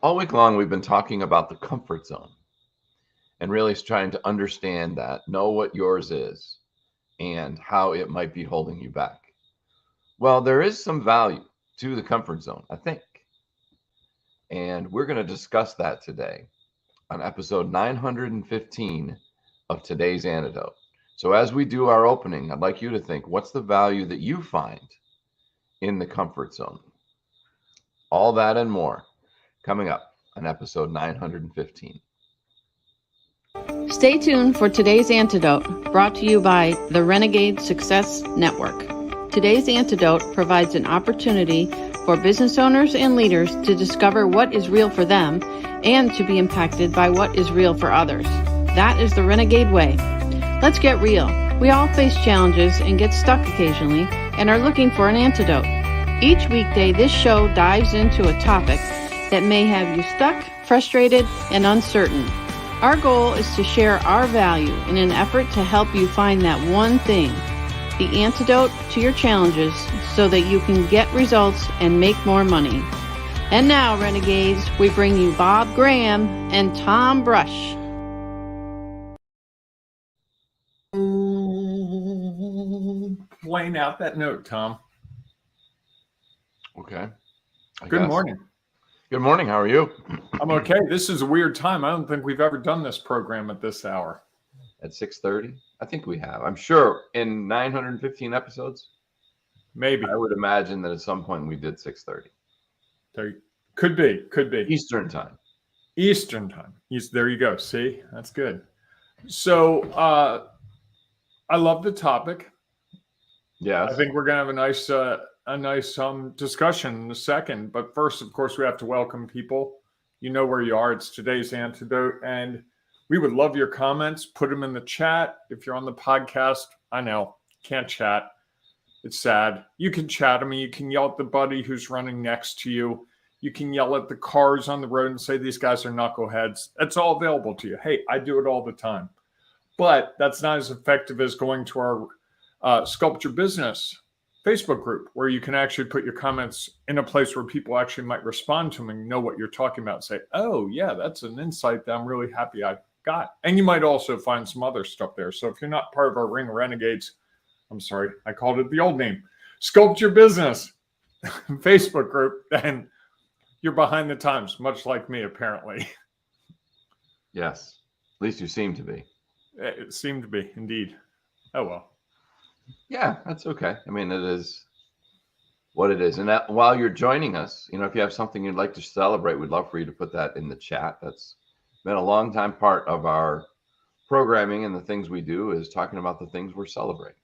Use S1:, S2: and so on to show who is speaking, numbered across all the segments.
S1: All week long, we've been talking about the comfort zone and really trying to understand that, know what yours is, and how it might be holding you back. Well, there is some value to the comfort zone, I think. And we're going to discuss that today on episode 915 of today's Antidote. So, as we do our opening, I'd like you to think, what's the value that you find in the comfort zone? All that and more coming up on episode 915.
S2: Stay tuned for today's Antidote, brought to you by the Renegade Success Network. Today's Antidote provides an opportunity for business owners and leaders to discover what is real for them and to be impacted by what is real for others. That is the Renegade way. Let's get real. We all face challenges and get stuck occasionally and are looking for an antidote. Each weekday, this show dives into a topic that may have you stuck, frustrated, and uncertain. Our goal is to share our value in an effort to help you find that one thing, the antidote to your challenges, so that you can get results and make more money. And now, Renegades, we bring you Bob Graham and Tom Brush.
S3: Playing out that note, Tom.
S1: Okay.
S3: Good morning.
S1: Good morning. How are you?
S3: I'm okay. This is a weird time. I don't think we've ever done this program at this hour.
S1: At 6:30? I think we have. I'm sure in 915 episodes.
S3: Maybe.
S1: I would imagine that at some point we did 6:30.
S3: There could be.
S1: Eastern time.
S3: Eastern time. There you go. See? That's good. So I love the topic.
S1: Yes.
S3: I think we're going to have a nice discussion in a second. But first, of course, we have to welcome people. You know where you are. It's today's Antidote. And we would love your comments. Put them in the chat. If you're on the podcast, I know, can't chat. It's sad. You can chat. I mean, you can yell at the buddy who's running next to you. You can yell at the cars on the road and say, these guys are knuckleheads. That's all available to you. Hey, I do it all the time. But that's not as effective as going to our Sculpt Your Business Facebook group, where you can actually put your comments in a place where people actually might respond to them and know what you're talking about. Say, oh, yeah, that's an insight that I'm really happy I got. And you might also find some other stuff there. So if you're not part of our Ring of Renegades, I'm sorry, I called it the old name, Sculpt Your Business Facebook group, then you're behind the times, much like me, apparently.
S1: Yes. At least you seem to be.
S3: It seemed to be, indeed. Oh, well.
S1: Yeah, that's okay. I mean, it is what it is. And that, while you're joining us, if you have something you'd like to celebrate, we'd love for you to put that in the chat. That's been a long time part of our programming, and the things we do is talking about the things we're celebrating.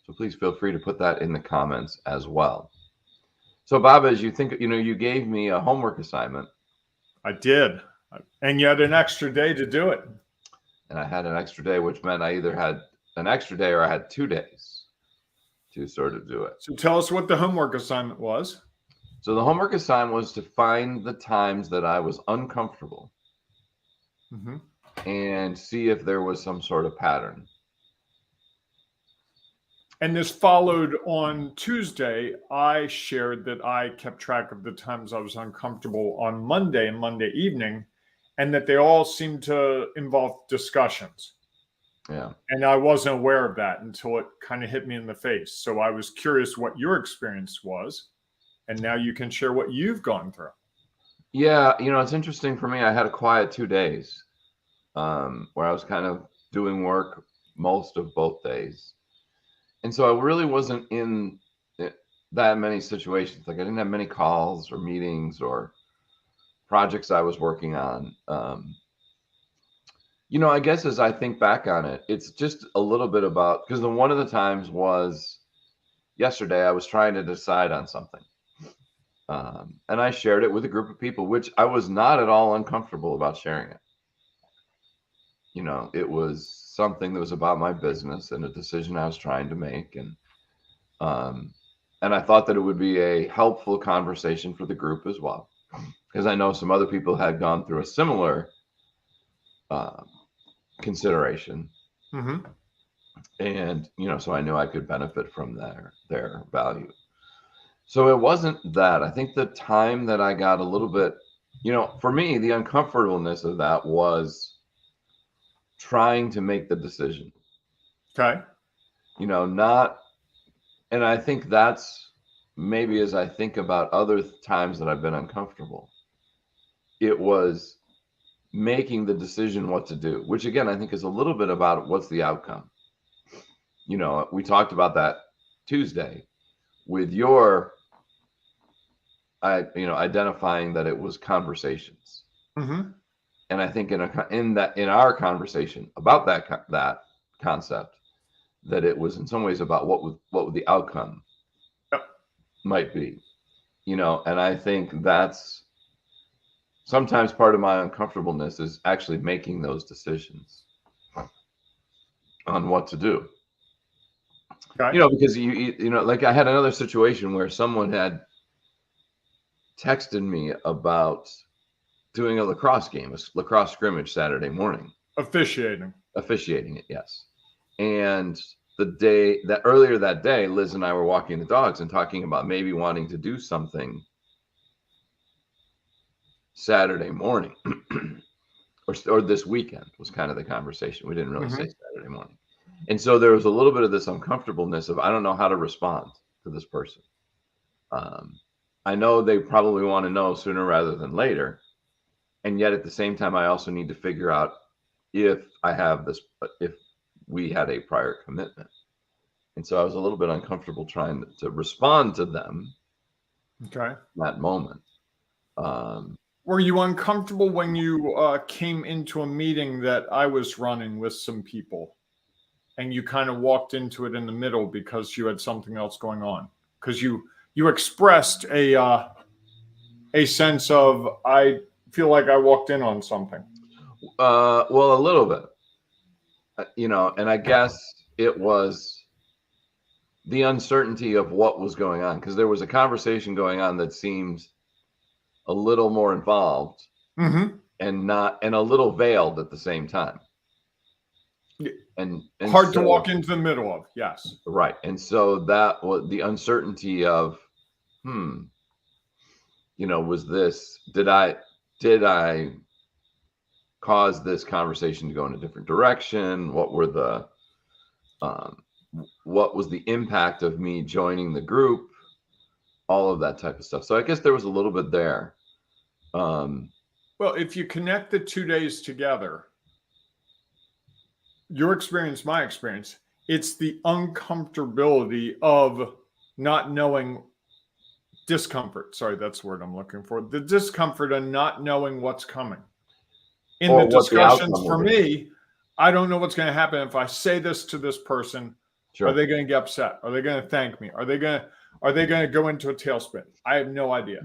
S1: So please feel free to put that in the comments as well. So Bob, as you think, you gave me a homework assignment.
S3: I did. And you had an extra day to do it.
S1: And I had an extra day, which meant I either had an extra day or I had 2 days to sort of do it.
S3: So tell us what the homework assignment was.
S1: So the homework assignment was to find the times that I was uncomfortable and see if there was some sort of pattern.
S3: And this followed on Tuesday. I shared that I kept track of the times I was uncomfortable on Monday and Monday evening, and that they all seemed to involve discussions.
S1: Yeah.
S3: And I wasn't aware of that until it kind of hit me in the face. So I was curious what your experience was. And now you can share what you've gone through.
S1: Yeah. It's interesting for me. I had a quiet 2 days where I was kind of doing work most of both days. And so I really wasn't in that many situations. Like I didn't have many calls or meetings or projects I was working on. I guess as I think back on it, it's just a little bit about, because one of the times was yesterday, I was trying to decide on something. And I shared it with a group of people, which I was not at all uncomfortable about sharing it. It was something that was about my business and a decision I was trying to make. And I thought that it would be a helpful conversation for the group as well, because I know some other people had gone through a similar consideration. And, so I knew I could benefit from their value. So it wasn't that. I think the time that I got a little bit For me, the uncomfortableness of that was trying to make the decision.
S3: Okay.
S1: Not, and I think that's maybe as I think about other times that I've been uncomfortable, it was making the decision what to do, which again, I think is a little bit about what's the outcome. We talked about that Tuesday with your, identifying that it was conversations.
S3: Mm-hmm.
S1: And I think in our conversation about that concept, that it was in some ways about what would the outcome
S3: Yep.
S1: might be, and I think that's sometimes part of my uncomfortableness is actually making those decisions on what to do.
S3: Okay.
S1: Because like I had another situation where someone had texted me about doing a lacrosse game, a lacrosse scrimmage Saturday morning. Officiating it, yes. And earlier that day, Liz and I were walking the dogs and talking about maybe wanting to do something Saturday morning or this weekend was kind of the conversation. We didn't really say Saturday morning. And so there was a little bit of this uncomfortableness of, I don't know how to respond to this person. I know they probably want to know sooner rather than later. And yet at the same time, I also need to figure out if we had a prior commitment. And so I was a little bit uncomfortable trying to respond to them.
S3: Okay.
S1: That moment.
S3: Were you uncomfortable when you came into a meeting that I was running with some people and you kind of walked into it in the middle because you had something else going on? Because you expressed a sense of, I feel like I walked in on something.
S1: Well, a little bit, and I guess it was the uncertainty of what was going on, because there was a conversation going on that seemed a little more involved and a little veiled at the same time. And
S3: hard to walk into the middle of. Yes.
S1: Right. And so that was the uncertainty of, was this, did I cause this conversation to go in a different direction? What was the impact of me joining the group? All of that type of stuff. So I guess there was a little bit there.
S3: Well, if you connect the 2 days together, your experience, my experience, it's the uncomfortability of not knowing, discomfort. Sorry, that's the word I'm looking for. The discomfort of not knowing what's coming. In the discussions for me, I don't know what's going to happen if I say this to this person. Sure. Are they going to get upset? Are they going to thank me? Are they going to go into a tailspin? I have no idea.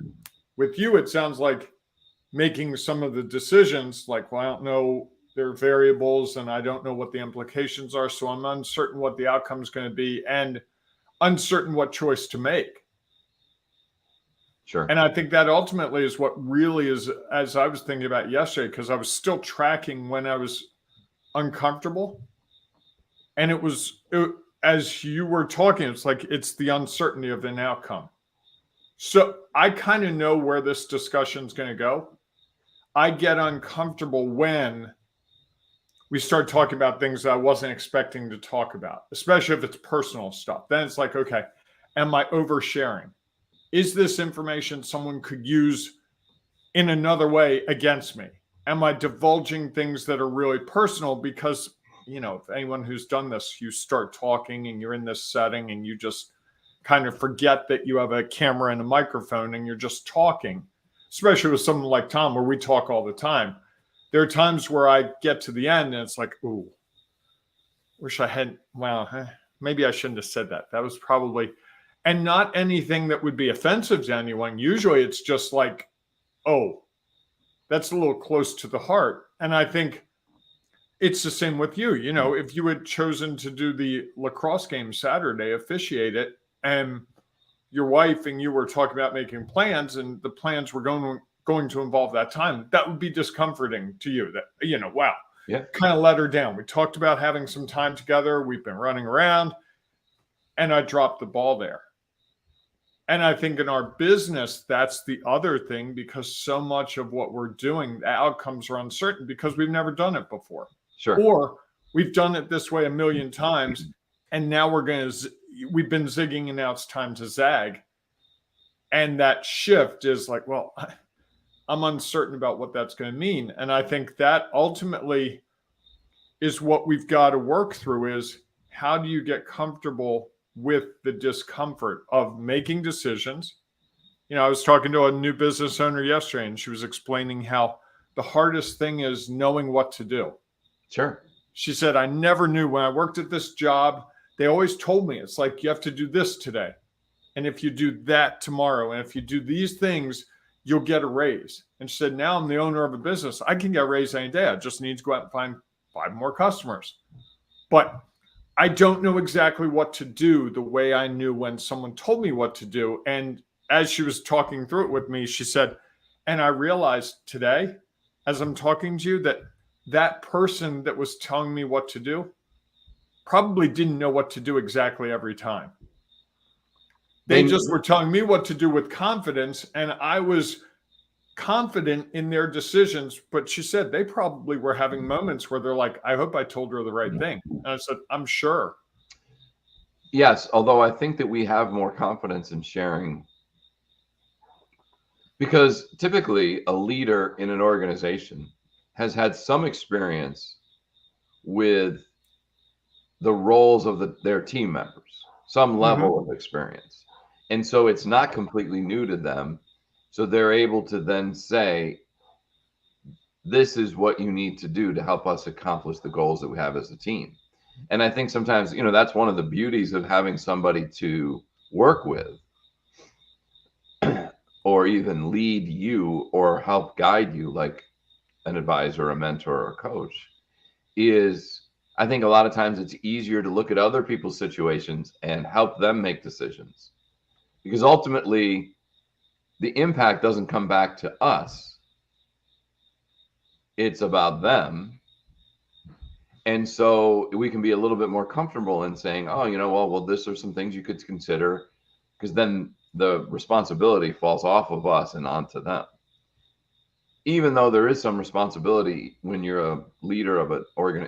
S3: With you, it sounds like making some of the decisions like, well, I don't know, there are variables and I don't know what the implications are. So I'm uncertain what the outcome is going to be and uncertain what choice to make.
S1: Sure.
S3: And I think that ultimately is what really is, as I was thinking about yesterday, because I was still tracking when I was uncomfortable. And as you were talking, it's like, it's the uncertainty of an outcome. So I kind of know where this discussion is going to go. I get uncomfortable when we start talking about things that I wasn't expecting to talk about, especially if it's personal stuff. Then it's like, okay, am I oversharing? Is this information someone could use in another way against me? Am I divulging things that are really personal? Because, if anyone who's done this, you start talking and you're in this setting and you just kind of forget that you have a camera and a microphone and you're just talking, especially with someone like Tom, where we talk all the time. There are times where I get to the end and it's like, ooh, wish I hadn't, maybe I shouldn't have said that. That was probably, and not anything that would be offensive to anyone. Usually it's just like, oh, that's a little close to the heart. And I think it's the same with you. If you had chosen to do the lacrosse game Saturday, officiate it, and your wife and you were talking about making plans and the plans were going to involve that time, that would be discomforting to you. That, wow,
S1: yeah,
S3: kind of let her down. We talked about having some time together. We've been running around and I dropped the ball there. And I think in our business, that's the other thing, because so much of what we're doing, the outcomes are uncertain because we've never done it before.
S1: Sure.
S3: Or we've done it this way a million times, and now we've been zigging and now it's time to zag. And that shift is like, well, I'm uncertain about what that's going to mean. And I think that ultimately is what we've got to work through, is how do you get comfortable with the discomfort of making decisions? I was talking to a new business owner yesterday, and she was explaining how the hardest thing is knowing what to do.
S1: Sure.
S3: She said, I never knew when I worked at this job. They always told me, it's like, you have to do this today. And if you do that tomorrow, and if you do these things, you'll get a raise. And she said, now I'm the owner of a business. I can get a raise any day. I just need to go out and find 5 more customers. But I don't know exactly what to do the way I knew when someone told me what to do. And as she was talking through it with me, she said, and I realized today, as I'm talking to you, that person that was telling me what to do probably didn't know what to do exactly every time. They just were telling me what to do with confidence, and I was confident in their decisions. But she said they probably were having moments where they're like, I hope I told her the right thing. And I said, I'm sure.
S1: Yes, although I think that we have more confidence in sharing, because typically a leader in an organization has had some experience with the roles of their team members, some level of experience. And so it's not completely new to them. So they're able to then say, this is what you need to do to help us accomplish the goals that we have as a team. And I think sometimes, that's one of the beauties of having somebody to work with or even lead you or help guide you, like an advisor, a mentor, or a coach, is I think a lot of times it's easier to look at other people's situations and help them make decisions, because ultimately the impact doesn't come back to us. It's about them. And so we can be a little bit more comfortable in saying, oh, well, this are some things you could consider, because then the responsibility falls off of us and onto them. Even though there is some responsibility when you're a leader of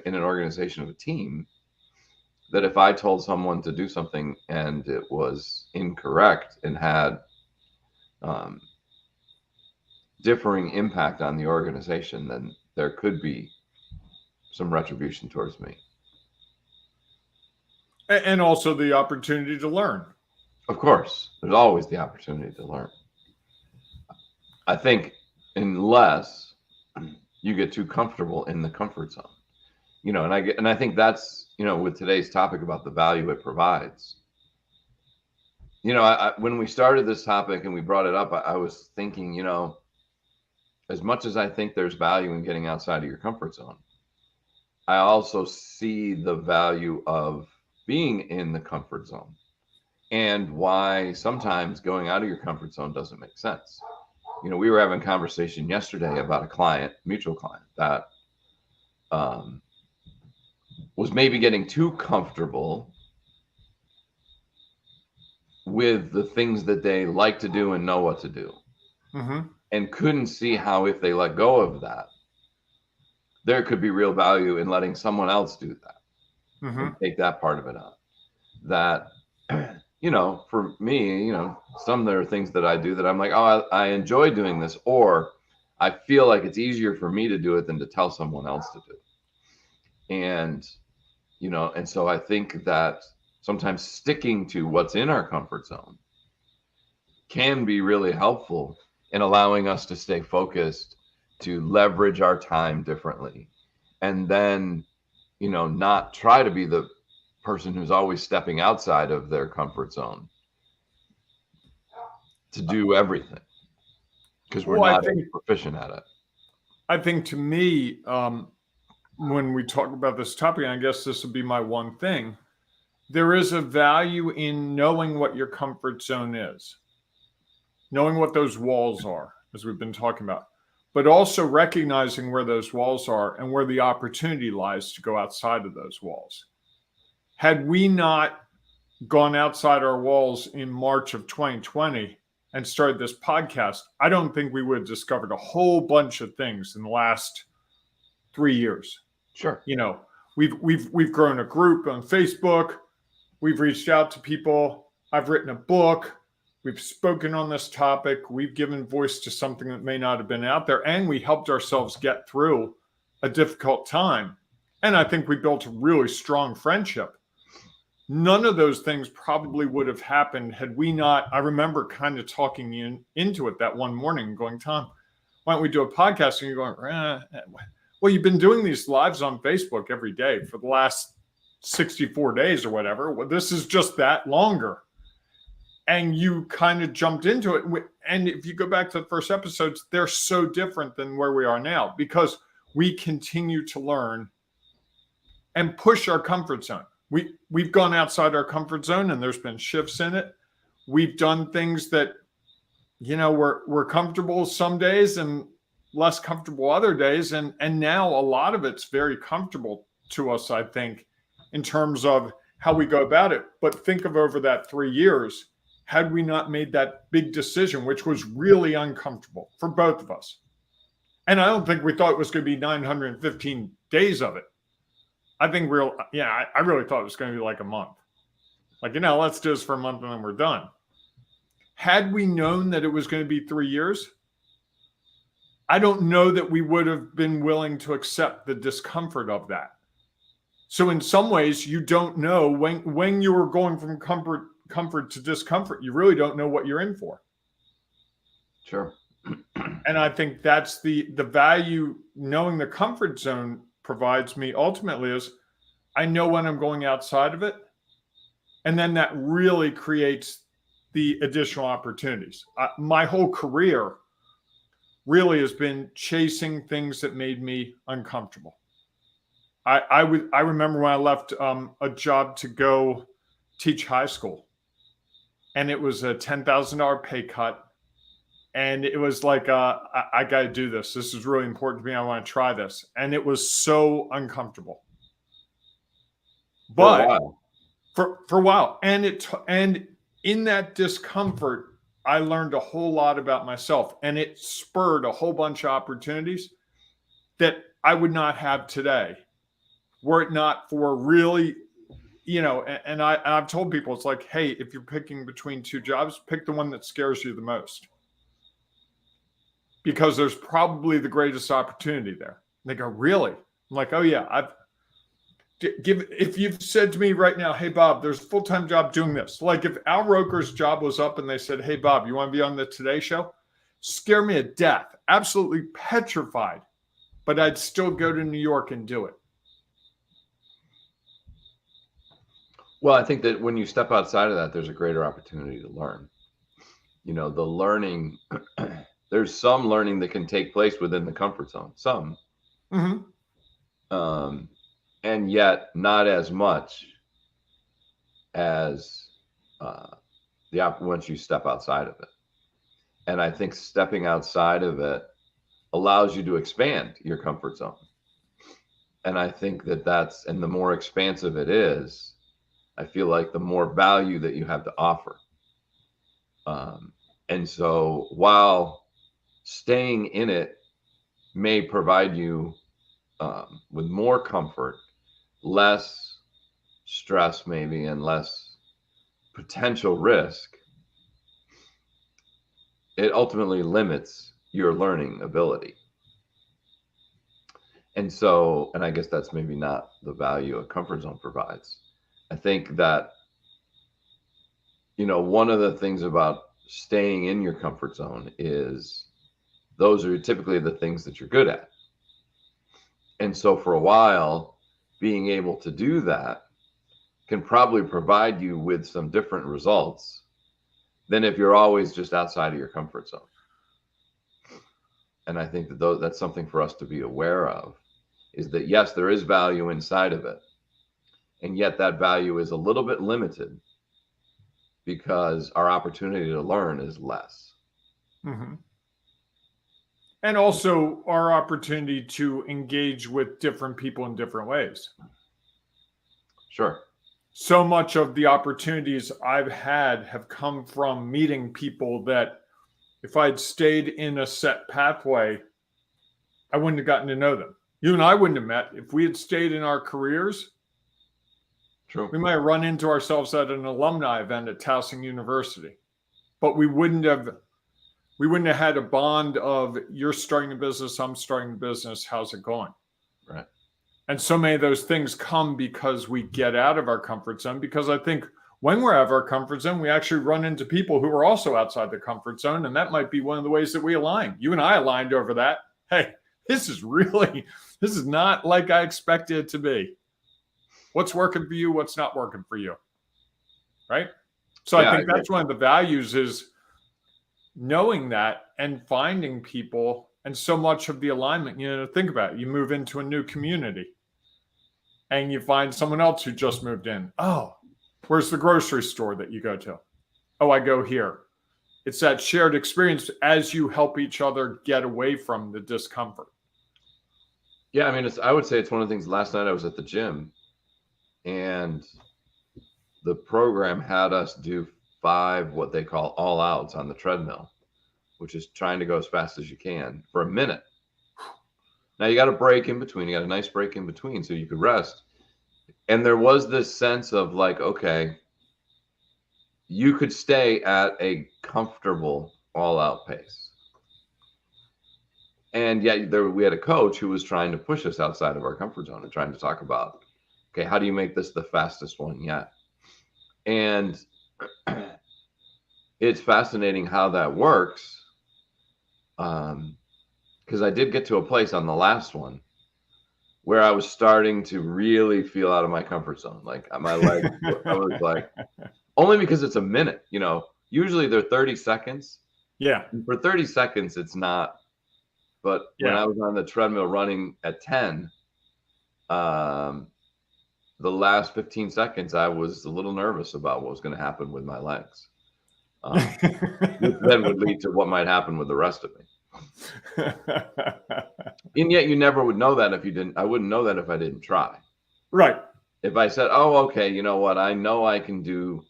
S1: in an organization of a team, that if I told someone to do something and it was incorrect and had differing impact on the organization, then there could be some retribution towards me.
S3: And also the opportunity to learn.
S1: Of course, there's always the opportunity to learn. I think unless you get too comfortable in the comfort zone, and I think that's, with today's topic about the value it provides. When we started this topic and we brought it up, I was thinking, as much as I think there's value in getting outside of your comfort zone, I also see the value of being in the comfort zone and why sometimes going out of your comfort zone doesn't make sense. We were having a conversation yesterday about a mutual client that was maybe getting too comfortable with the things that they like to do and know what to do, and couldn't see how, if they let go of that, there could be real value in letting someone else do that and take that part of it on. That, for me, some there are things that I do that I'm like, oh, I enjoy doing this, or I feel like it's easier for me to do it than to tell someone else to do. And, and so I think that sometimes sticking to what's in our comfort zone can be really helpful in allowing us to stay focused, to leverage our time differently, and then, not try to be the person who's always stepping outside of their comfort zone to do everything, because we're not proficient at it.
S3: I think, to me, when we talk about this topic, and I guess this would be my one thing, there is a value in knowing what your comfort zone is, knowing what those walls are, as we've been talking about, but also recognizing where those walls are and where the opportunity lies to go outside of those walls. Had we not gone outside our walls in March of 2020 and started this podcast, I don't think we would have discovered a whole bunch of things in the last 3 years.
S1: Sure.
S3: You know, we've grown a group on Facebook. We've reached out to people. I've written a book. We've spoken on this topic. We've given voice to something that may not have been out there. And we helped ourselves get through a difficult time. And I think we built a really strong friendship. None of those things probably would have happened had we not. I remember kind of talking into it that one morning going, Tom, why don't we do a podcast? And you're going, well, you've been doing these lives on Facebook every day for the last 64 days or whatever. Well, this is just that longer. And you kind of jumped into it. And if you go back to the first episodes, they're so different than where we are now because we continue to learn and push our comfort zone. We've gone outside our comfort zone and there's been shifts in it. We've done things that, you know, we're comfortable some days and less comfortable other days. And now a lot of it's very comfortable to us, I think, in terms of how we go about it. But think of over that 3 years, had we not made that big decision, which was really uncomfortable for both of us. And I don't think we thought it was going to be 915 days of it. I think I really thought it was going to be like a month. Like, you know, let's do this for a month and then we're done. Had we known that it was going to be 3 years, I don't know that we would have been willing to accept the discomfort of that. So in some ways, you don't know when you were going from comfort to discomfort, you really don't know what you're in for.
S1: Sure.
S3: And I think that's the value knowing the comfort zone provides me ultimately is I know when I'm going outside of it. And then that really creates the additional opportunities. My whole career really has been chasing things that made me uncomfortable. I remember when I left a job to go teach high school, and it was a $10,000 pay cut. And it was like, I got to do this. This is really important to me. I want to try this. And it was so uncomfortable. But for a while. And in that discomfort, I learned a whole lot about myself. And it spurred a whole bunch of opportunities that I would not have today were it not for really, you know, and I've told people, it's like, hey, if you're picking between two jobs, pick the one that scares you the most. Because there's probably the greatest opportunity there. And they go, really? I'm like, oh yeah. If you've said to me right now, hey Bob, there's a full-time job doing this. Like if Al Roker's job was up and they said, hey Bob, you want to be on the Today Show? Scare me to death. Absolutely petrified. But I'd still go to New York and do it.
S1: Well, I think that when you step outside of that, there's a greater opportunity to learn. You know, the learning, there's some learning that can take place within the comfort zone, some. Mm-hmm. And yet not as much as once you step outside of it. And I think stepping outside of it allows you to expand your comfort zone. And I think and the more expansive it is, I feel like the more value that you have to offer. And so while staying in it may provide you with more comfort, less stress maybe, and less potential risk, it ultimately limits your learning ability. And so, and I guess that's maybe not the value a comfort zone provides. I think that, you know, one of the things about staying in your comfort zone is those are typically the things that you're good at. And so for a while, being able to do that can probably provide you with some different results than if you're always just outside of your comfort zone. And I think that that's something for us to be aware of, is that yes, there is value inside of it. And yet that value is a little bit limited because our opportunity to learn is less.
S3: Mm-hmm. And also our opportunity to engage with different people in different ways.
S1: Sure.
S3: so much of the opportunities I've had have come from meeting people that if I'd stayed in a set pathway, I wouldn't have gotten to know them. You and I wouldn't have met if we had stayed in our careers.
S1: True.
S3: We might have run into ourselves at an alumni event at Towson University, but we wouldn't have had a bond of you're starting a business, I'm starting a business, how's it going?
S1: Right.
S3: And so many of those things come because we get out of our comfort zone, because I think when we're out of our comfort zone, we actually run into people who are also outside the comfort zone. And that might be one of the ways that we align. You and I aligned over that. Hey, this is not like I expected it to be. What's working for you? What's not working for you? Right? So I think that's one of the values is knowing that and finding people. And so much of the alignment, think about it. You move into a new community and you find someone else who just moved in. Oh, where's the grocery store that you go to? Oh, I go here. It's that shared experience as you help each other get away from the discomfort.
S1: Yeah, I mean, I would say it's one of the things. Last night I was at the gym and the program had us do 5 what they call all outs on the treadmill, which is trying to go as fast as you can for a minute. Now you got a break in between. You got a nice break in between so you could rest. And there was this sense of like, okay, you could stay at a comfortable all out pace. And yet we had a coach who was trying to push us outside of our comfort zone and trying to talk about, okay, how do you make this the fastest one yet? And it's fascinating how that works. Because I did get to a place on the last one where I was starting to really feel out of my comfort zone. Like my legs, I was like, only because it's a minute, usually they're 30 seconds.
S3: Yeah.
S1: And for 30 seconds, it's not. But when I was on the treadmill running at 10, the last 15 seconds, I was a little nervous about what was going to happen with my legs. Which then would lead to what might happen with the rest of me. And yet you never would know that if you didn't. I wouldn't know that if I didn't try.
S3: Right.
S1: If I said, oh, okay, you know what? I know I can do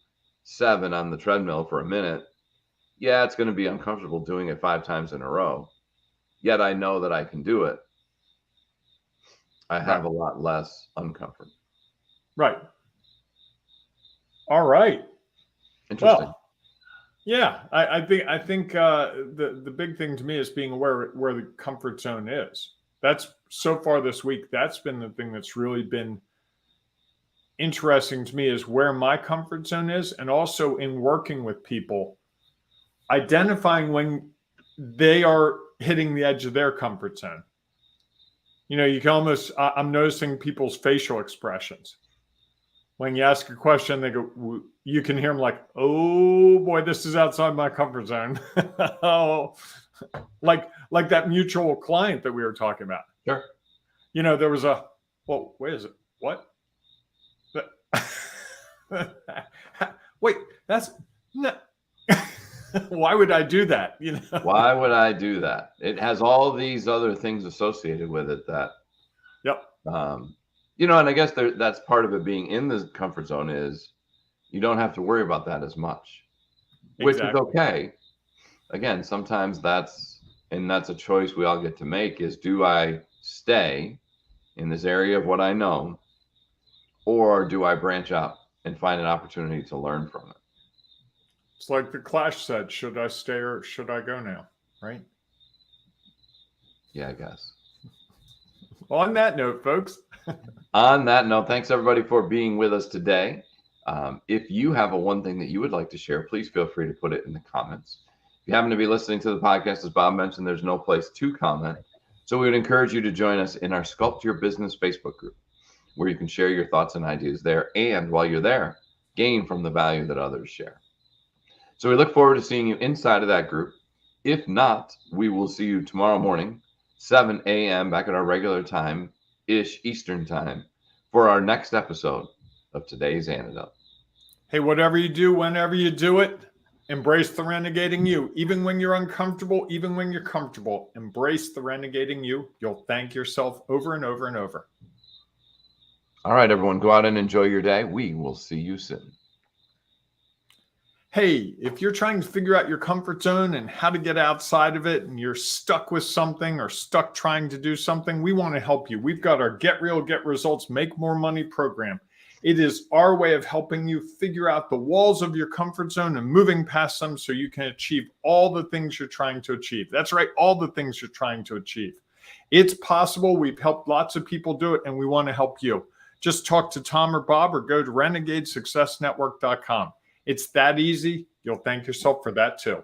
S1: 7 on the treadmill for a minute. Yeah, it's going to be uncomfortable doing it 5 times in a row. Yet I know that I can do it. I have a lot less uncomfort.
S3: Right. All right.
S1: Interesting.
S3: Well, yeah, I think the big thing to me is being aware where the comfort zone is. That's so far this week. That's been the thing that's really been interesting to me is where my comfort zone is, and also in working with people, identifying when they are hitting the edge of their comfort zone. You can almost, I'm noticing people's facial expressions. When you ask a question, they go, you can hear them like, oh boy, this is outside my comfort zone. Oh, like that mutual client that we were talking about.
S1: Sure.
S3: There was wait, is it? What? Wait, that's no. Why would I do that?
S1: Why would I do that? It has all these other things associated with it that, and I guess that's part of it being in the comfort zone is you don't have to worry about that as much, which is okay. Again, sometimes that's a choice we all get to make is, do I stay in this area of what I know, or do I branch out and find an opportunity to learn from it?
S3: It's like the Clash said, should I stay or should I go now? Right?
S1: Yeah, I guess.
S3: On that note, folks.
S1: On that note, thanks everybody for being with us today. If you have one thing that you would like to share, please feel free to put it in the comments. If you happen to be listening to the podcast, as Bob mentioned, there's no place to comment. So we would encourage you to join us in our Sculpt Your Business Facebook group, where you can share your thoughts and ideas there. And while you're there, gain from the value that others share. So we look forward to seeing you inside of that group. If not, we will see you tomorrow morning, 7 a.m. back at our regular time-ish Eastern time for our next episode of today's Antidote.
S3: Hey, whatever you do, whenever you do it, embrace the renegading you. Even when you're uncomfortable, even when you're comfortable, embrace the renegading you. You'll thank yourself over and over and over.
S1: All right, everyone, go out and enjoy your day. We will see you soon.
S3: Hey, if you're trying to figure out your comfort zone and how to get outside of it, and you're stuck with something or stuck trying to do something, we want to help you. We've got our Get Real, Get Results, Make More Money program. It is our way of helping you figure out the walls of your comfort zone and moving past them so you can achieve all the things you're trying to achieve. That's right, all the things you're trying to achieve. It's possible. We've helped lots of people do it, and we want to help you. Just talk to Tom or Bob or go to renegadesuccessnetwork.com. It's that easy. You'll thank yourself for that too.